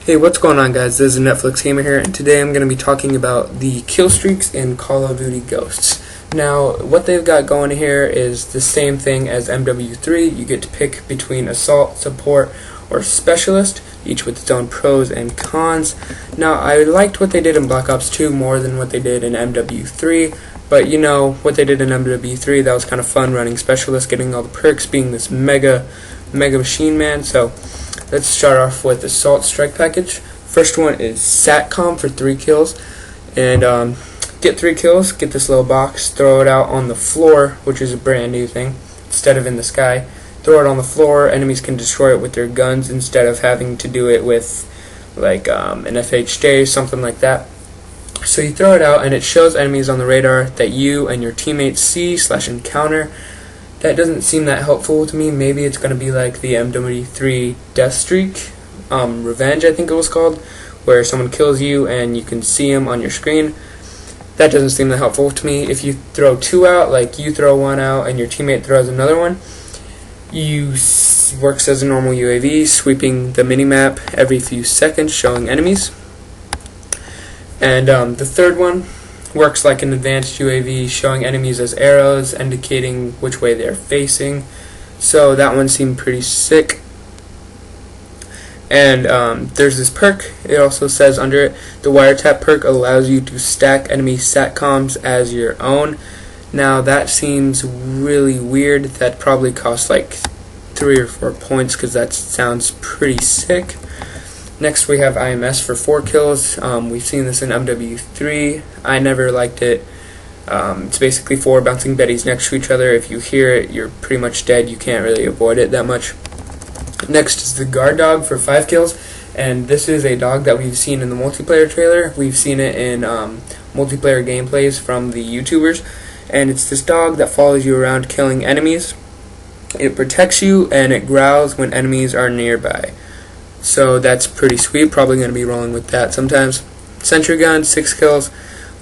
Hey, what's going on, guys? This is Netflix Gamer here, and today I'm going to be talking about the Killstreaks in Call of Duty Ghosts. Now, what they've got going here is the same thing as MW3. You get to pick between Assault, Support, or Specialist, each with its own pros and cons. Now, I liked what they did in Black Ops 2 more than what they did in MW3, but you know, what they did in MW3, that was kind of fun, running Specialist, getting all the perks, being this mega machine man. So let's start off with Assault Strike Package. First one is SATCOM for 3 kills. And get 3 kills, get this little box, throw it out on the floor, which is a brand new thing, instead of in the sky. Throw it on the floor, enemies can destroy it with their guns instead of having to do it with like an FHJ, something like that. So you throw it out and it shows enemies on the radar that you and your teammates see/encounter. That doesn't seem that helpful to me. Maybe it's going to be like the MW3 Death Streak, Revenge I think it was called, where someone kills you and you can see them on your screen. That doesn't seem that helpful to me. If you throw 2 out, like you throw 1 out and your teammate throws another one, works as a normal UAV, sweeping the minimap every few seconds, showing enemies. And the third one works like an advanced UAV, showing enemies as arrows, indicating which way they're facing. So that one seemed pretty sick. And there's this perk. It also says under it, the wiretap perk allows you to stack enemy SATCOMs as your own. Now that seems really weird. That probably costs like 3 or 4 points because that sounds pretty sick. Next we have IMS for 4 kills. We've seen this in MW3. I never liked it. It's basically 4 bouncing betties next to each other. If you hear it, you're pretty much dead. You can't really avoid it that much. Next is the guard dog for 5 kills. And this is a dog that we've seen in the multiplayer trailer. We've seen it in multiplayer gameplays from the YouTubers. And it's this dog that follows you around killing enemies. It protects you and it growls when enemies are nearby. So that's pretty sweet. Probably going to be rolling with that sometimes. Sentry gun, 6 kills,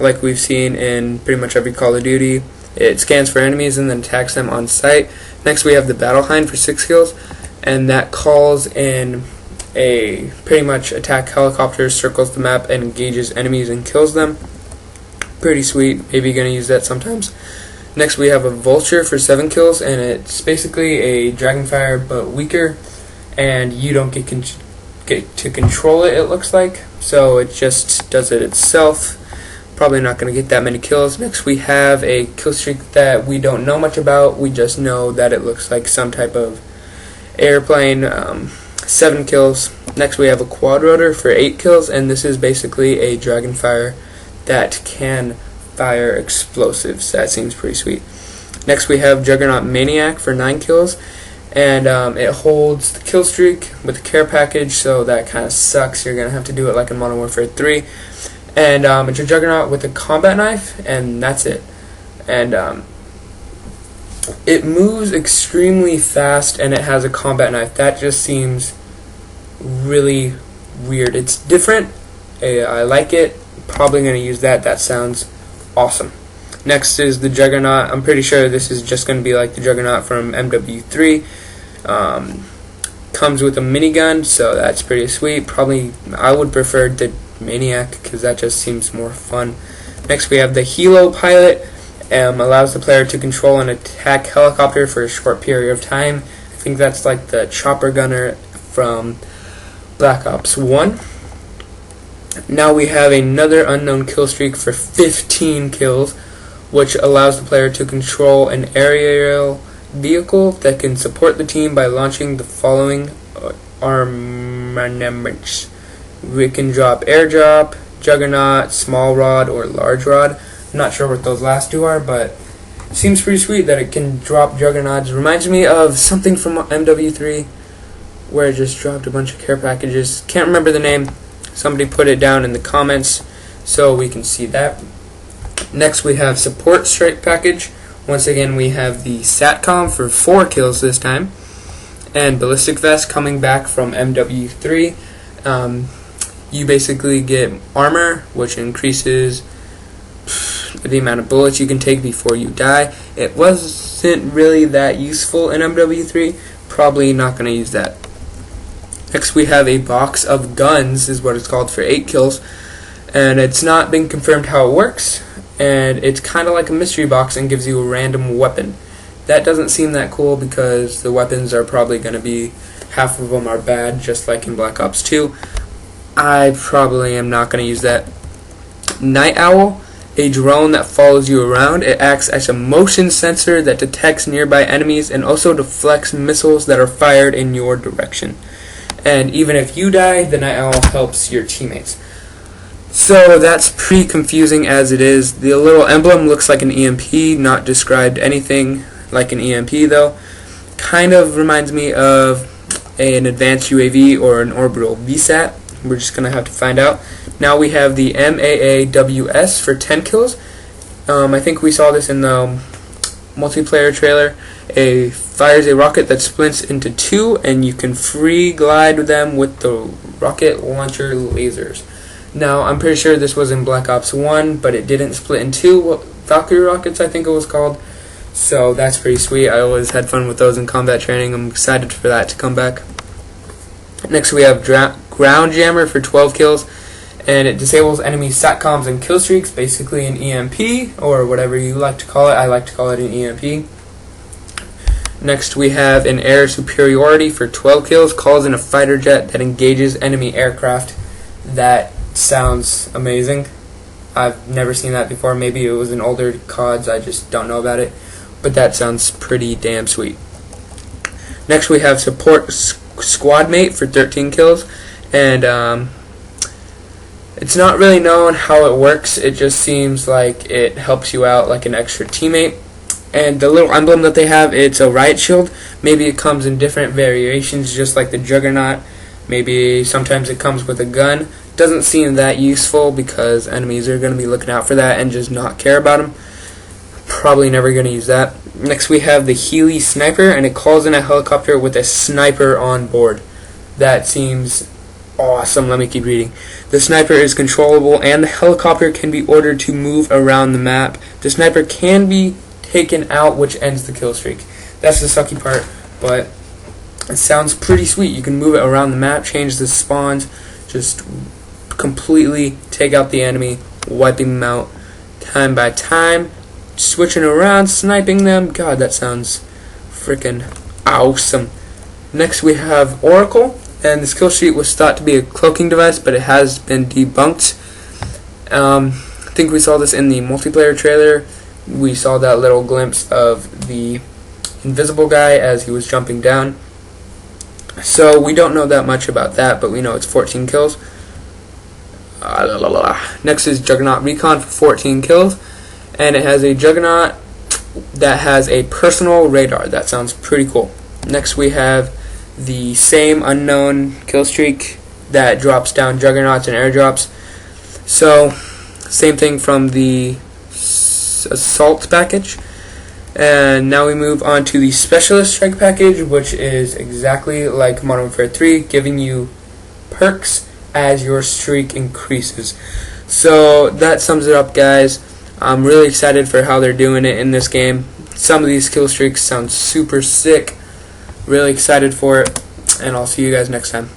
like we've seen in pretty much every Call of Duty. It scans for enemies and then attacks them on sight. Next we have the Battle Hind for 6 kills, and that calls in a pretty much attack helicopter, circles the map and engages enemies and kills them. Pretty sweet. Maybe going to use that sometimes. Next we have a Vulture for 7 kills, and it's basically a Dragonfire but weaker, and you don't get to control it, it looks like, so it just does it itself. Probably not going to get that many kills. Next we have a Killstreak that we don't know much about. We just know that it looks like some type of airplane. 7 kills. Next we have a Quad Rotor for 8 kills, and this is basically a Dragonfire that can fire explosives. That seems pretty sweet. Next we have Juggernaut Maniac for 9 kills, and it holds the kill streak with the care package, so that kind of sucks. You're going to have to do it like in Modern Warfare 3. And it's a Juggernaut with a combat knife, and that's it. And it moves extremely fast, and it has a combat knife. That just seems really weird. It's different. I like it. Probably going to use that. That sounds awesome. Next is the Juggernaut. I'm pretty sure this is just going to be like the Juggernaut from MW3. Comes with a minigun, so that's pretty sweet. Probably I would prefer the Maniac because that just seems more fun. Next we have the Helo Pilot. Allows the player to control an attack helicopter for a short period of time. I think that's like the chopper gunner from Black Ops 1. Now we have another unknown kill streak for 15 kills, which allows the player to control an aerial vehicle that can support the team by launching the following armaments. We can drop airdrop, Juggernaut, small rod, or large rod. I'm not sure what those last 2 are, but it seems pretty sweet that it can drop Juggernauts. Reminds me of something from MW3 where it just dropped a bunch of care packages. Can't remember the name. Somebody put it down in the comments so we can see that. Next we have Support Strike Package. Once again we have the SATCOM for 4 kills this time, and Ballistic Vest coming back from MW3. You basically get armor, which increases the amount of bullets you can take before you die. It wasn't really that useful in MW3. Probably not going to use that. Next we have a box of guns, is what it's called, for 8 kills. And it's not been confirmed how it works, and it's kind of like a mystery box and gives you a random weapon. That doesn't seem that cool because the weapons are probably going to be, half of them are bad, just like in Black Ops 2. I probably am not going to use that. Night Owl, a drone that follows you around. It acts as a motion sensor that detects nearby enemies and also deflects missiles that are fired in your direction. And even if you die, the Night Owl helps your teammates. So that's pretty confusing as it is. The little emblem looks like an EMP, not described anything like an EMP though. Kind of reminds me of an advanced UAV or an orbital VSAT. We're just going to have to find out. Now we have the MAAWS for 10 kills. I think we saw this in the multiplayer trailer. It fires a rocket that splits into 2, and you can free glide them with the rocket launcher lasers. Now, I'm pretty sure this was in Black Ops 1, but it didn't split in 2. Valkyrie rockets, I think it was called. So that's pretty sweet. I always had fun with those in combat training. I'm excited for that to come back. Next, we have Ground Jammer for 12 kills, and it disables enemy SATCOMs and Killstreaks, basically an EMP, or whatever you like to call it. I like to call it an EMP. Next, we have an Air Superiority for 12 kills, calls in a fighter jet that engages enemy aircraft. That sounds amazing. I've never seen that before. Maybe it was in older CODs, I just don't know about it. But that sounds pretty damn sweet. Next we have Support Squad Mate for 13 kills. And it's not really known how it works. It just seems like it helps you out like an extra teammate. And the little emblem that they have, it's a riot shield. Maybe it comes in different variations, just like the Juggernaut. Maybe sometimes it comes with a gun. Doesn't seem that useful because enemies are going to be looking out for that and just not care about them. Probably never going to use that. Next we have the Healy Sniper, and it calls in a helicopter with a sniper on board. That seems awesome. Let me keep reading. The sniper is controllable, and the helicopter can be ordered to move around the map. The sniper can be taken out, which ends the kill streak. That's the sucky part, but it sounds pretty sweet. You can move it around the map, change the spawns, just completely take out the enemy, wiping them out time by time, switching around, sniping them. God, that sounds freaking awesome. Next we have Oracle, and this kill sheet was thought to be a cloaking device, but it has been debunked. I think we saw this in the multiplayer trailer. We saw that little glimpse of the invisible guy as he was jumping down. So we don't know that much about that, but we know it's 14 kills. Next is Juggernaut Recon for 14 kills, and it has a Juggernaut that has a personal radar. That sounds pretty cool. Next we have the same unknown kill streak that drops down Juggernauts and airdrops. So same thing from the Assault package. And now we move on to the Specialist Strike package, which is exactly like Modern Warfare 3, giving you perks as your streak increases. So that sums it up, guys. I'm really excited for how they're doing it in this game. Some of these kill streaks sound super sick. Really excited for it, and I'll see you guys next time.